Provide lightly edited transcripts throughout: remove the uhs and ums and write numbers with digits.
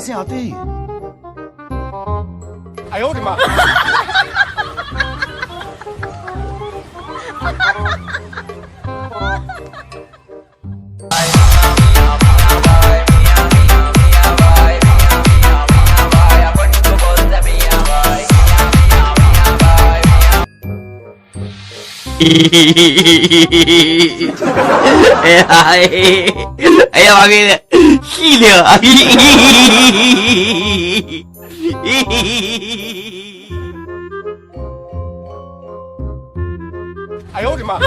से आते हैं ये? 哎呦我的妈！ 哎呀妈逼的，细的！哎呦我的妈！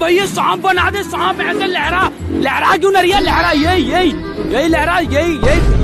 भाई ये सांप बना दे, सांप ऐसे लहरा लहरा क्यों नहीं रही है? लहरा यही यही यही लहरा यही यही